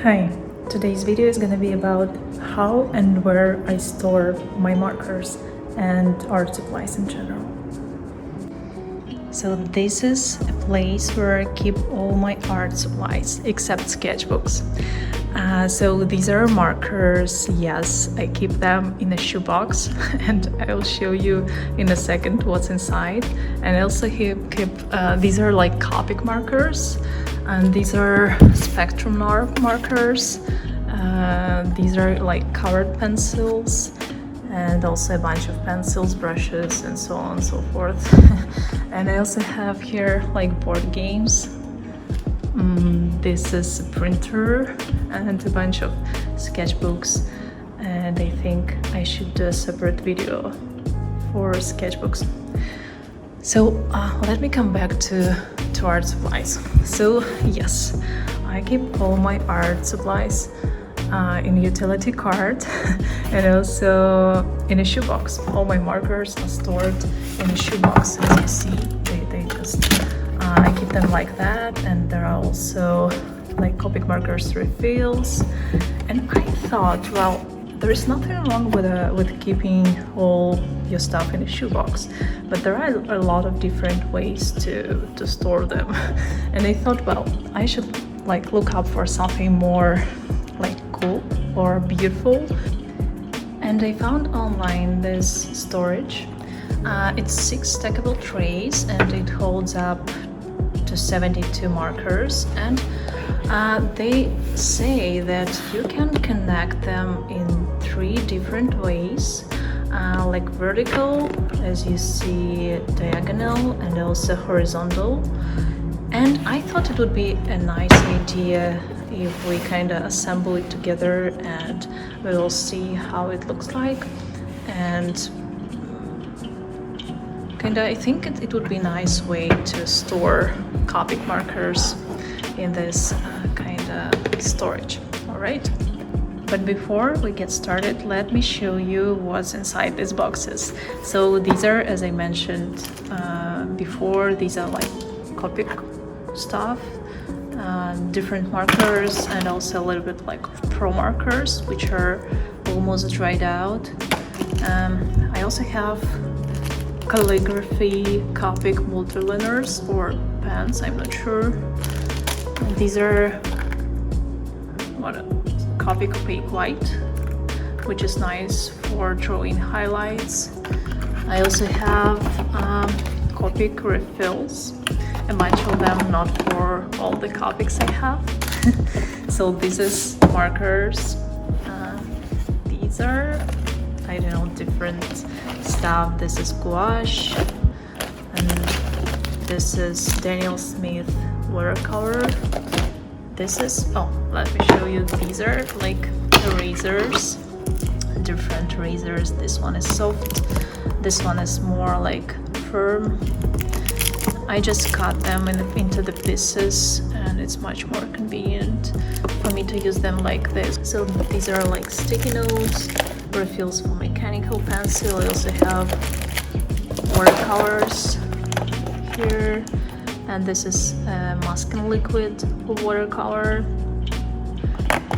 Hi, today's video is gonna be about how and where I store my markers and art supplies in general. So this is a place where I keep all my art supplies except sketchbooks. So these are markers. Yes, I keep them in a shoebox and I'll show you in a second what's inside. And I also keep these are like Copic markers, and these are Spectrum Noir markers. These are like colored pencils, and also a bunch of pencils, brushes, and so on and so forth. And I also have here like board games. This is a printer and a bunch of sketchbooks, and I think I should do a separate video for sketchbooks. So let me come back to art supplies. So yes, I keep all my art supplies in utility cart and also in a shoebox. All my markers are stored in a shoebox. As you see, they just I keep them like that, and there are also like Copic markers refills. And I thought, well, there is nothing wrong with keeping all your stuff in a shoebox, but there are a lot of different ways to store them. And I thought, well, I should like look up for something more like cool or beautiful. And I found online this storage. It's 6 stackable trays, and it holds up to 72 markers, and they say that you can connect them in 3 different ways, like vertical, as you see, diagonal, and also horizontal. And I thought it would be a nice idea if we kind of assemble it together, and we will see how it looks like. And I think it would be a nice way to store Copic markers in this kind of storage. All right. But before we get started, let me show you what's inside these boxes. So these are, as I mentioned before, these are like Copic stuff, different markers, and also a little bit like pro markers, which are almost dried out. I also have calligraphy Copic multiliners or pens, I'm not sure. These are Copic Opaque White, which is nice for drawing highlights. I also have Copic refills, a bunch of them, not for all the Copics I have. So this is markers. These are, I don't know, different stuff. This is gouache, and this is Daniel Smith watercolor. This is, oh, let me show you. These are like erasers, different erasers. This one is soft, this one is more like firm. I just cut them into the pieces, and it's much more convenient for me to use them like this. So these are like sticky notes, refills for mechanical pencil. I also have watercolors here, and this is masking liquid watercolor,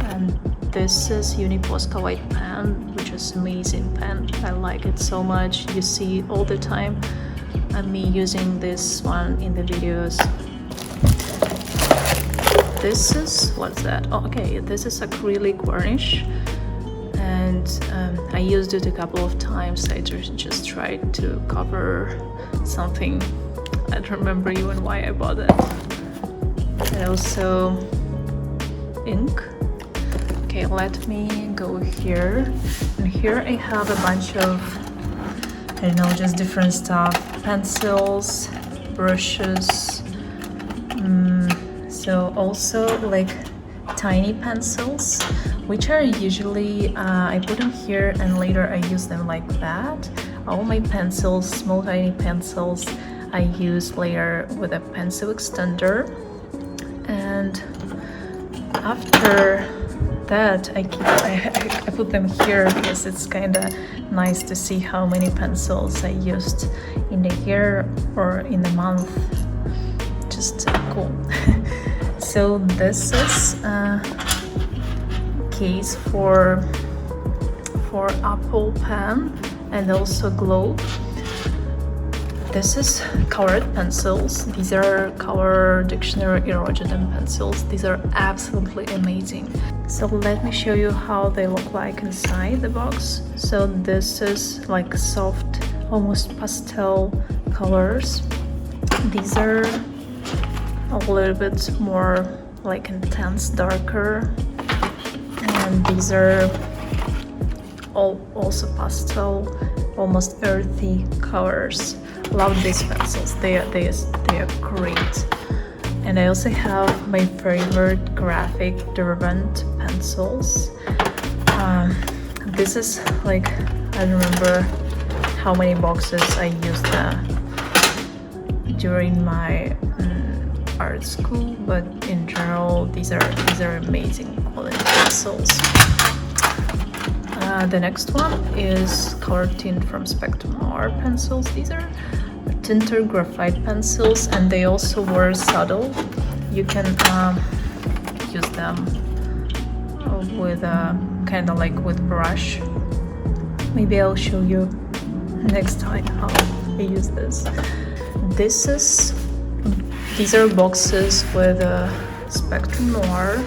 and this is Uniposca white pen, which is amazing pen. I like it so much. You see all the time me using this one in the videos. This is, what's that? Oh, okay, this is acrylic varnish, and I used it a couple of times. I just tried to cover something. I don't remember even why I bought it. And also ink. Okay, let me go here. And here I have a bunch of, I don't know, just different stuff. Pencils, brushes. So also like tiny pencils, which are usually, I put them here and later I use them like that. All my pencils, small tiny pencils, I use later with a pencil extender. And after that I put them here because it's kind of nice to see how many pencils I used in the year or in the month. Just cool. So this is case for Apple pen and also globe. This is colored pencils. These are Color Dictionary Irojiten pencils. These are absolutely amazing. So let me show you how they look like inside the box. So this is like soft, almost pastel colors. These are a little bit more like intense, darker, and these are also pastel, almost earthy colors. Love these pencils. They are great. And I also have my favorite graphic derwent pencils. This is like, I don't remember how many boxes I used during my art school, but in general these are amazing quality pencils. The next one is Color Tint from Spectrum Noir pencils. These are tinted graphite pencils, and they also were subtle. You can use them with kind of like with brush. Maybe I'll show you next time how I use this. These are boxes with Spectrum Noir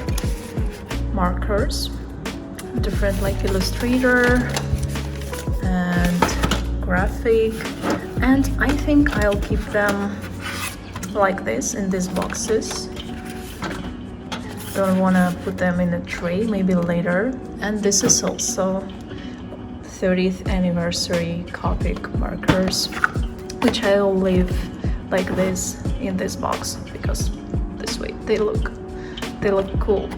markers, different like Illustrator and graphic, and I think I'll keep them like this in these boxes. Don't want to put them in a tray, maybe later. And this is also 30th anniversary Copic markers, which I'll leave like this in this box because this way they look cool.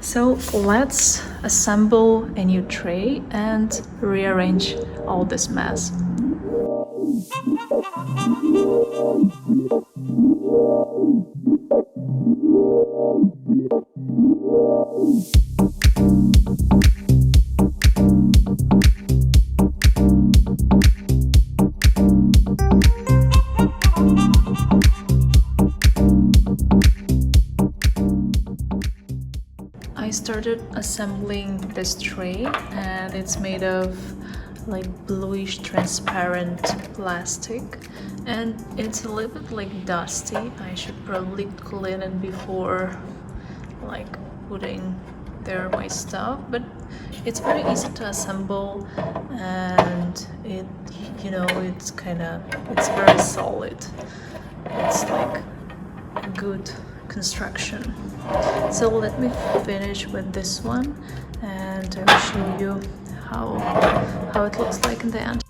So let's assemble a new tray and rearrange all this mess. I started assembling this tray, and it's made of like bluish transparent plastic, and it's a little bit like dusty. I should probably clean it before like putting there my stuff, but it's very easy to assemble, and it's very solid. It's like good construction. So let me finish with this one, and I will show you how it looks like in the end.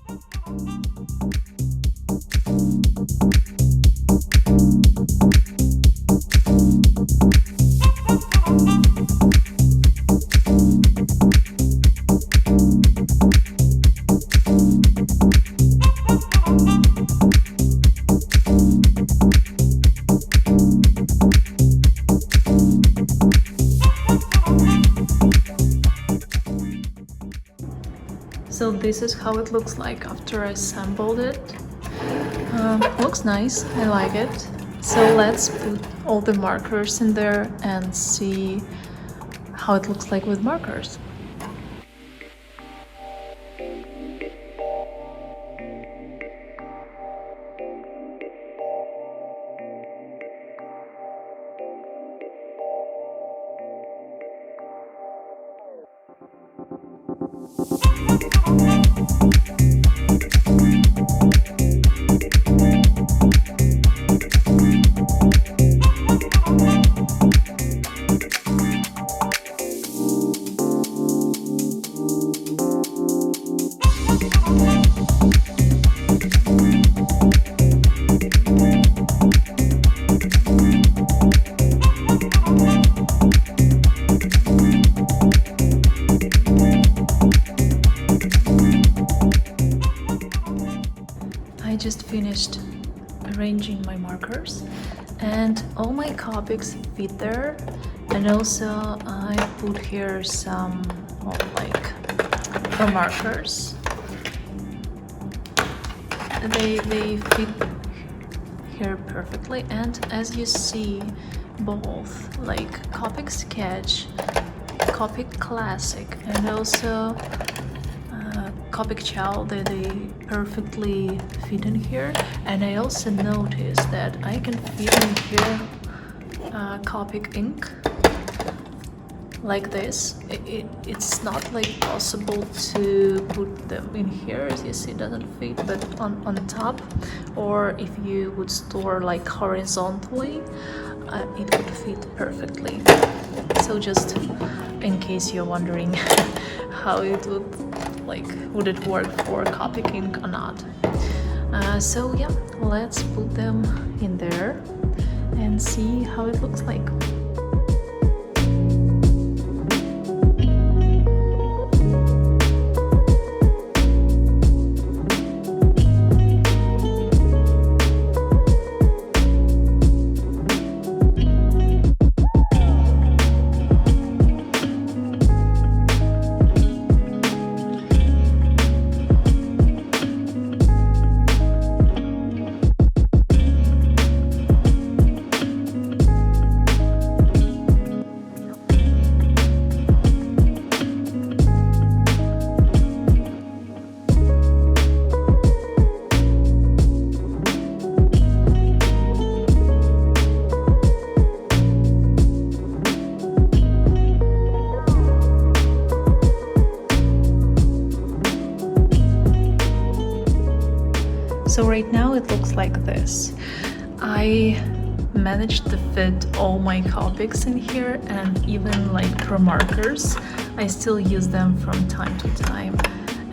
So this is how it looks like after I assembled it. Looks nice, I like it. So let's put all the markers in there and see how it looks like with markers. I just finished arranging my markers, and all my Copics fit there, and also I put here some markers. They fit here perfectly, and as you see, both like Copic sketch, Copic Classic and also Copic Chow, they perfectly fit in here. And I also noticed that I can fit in here Copic ink like this. It's not like possible to put them in here, as you see it doesn't fit, but on top, or if you would store like horizontally, it would fit perfectly. So just in case you're wondering how it would it work for Copic ink or not. So yeah, let's put them in there and see how it looks like. So right now it looks like this. I managed to fit all my Copics in here, and even like pro markers, I still use them from time to time.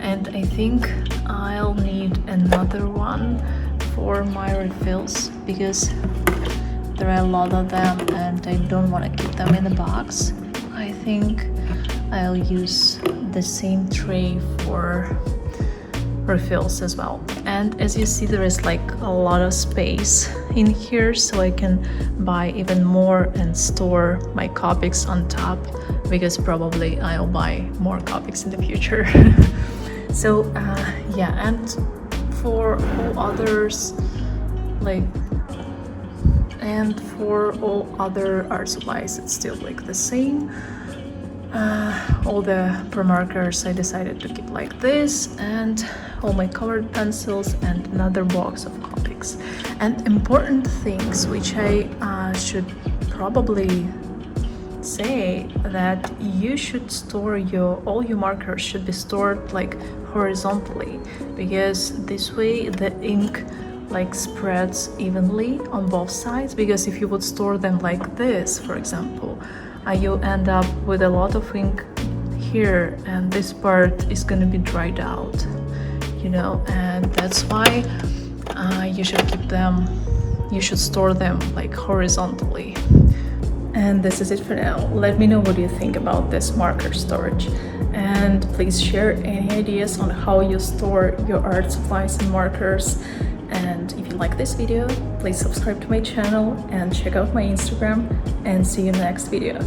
And I think I'll need another one for my refills because there are a lot of them and I don't want to keep them in a box. I think I'll use the same tray for refills as well. And as you see, there is like a lot of space in here, so I can buy even more and store my Copics on top, because probably I'll buy more Copics in the future. So yeah, and for all others, for all other art supplies, it's still like the same. All the pro markers I decided to keep like this, and all my colored pencils, and another box of Copics. And important things which I should probably say, that you should store all your markers should be stored like horizontally, because this way the ink like spreads evenly on both sides. Because if you would store them like this, for example, you end up with a lot of ink here, and this part is going to be dried out, you know, and that's why you should store them like horizontally. And this is it for now. Let me know what you think about this marker storage, and please share any ideas on how you store your art supplies and markers. And if you like this video, please subscribe to my channel and check out my Instagram, and see you in the next video.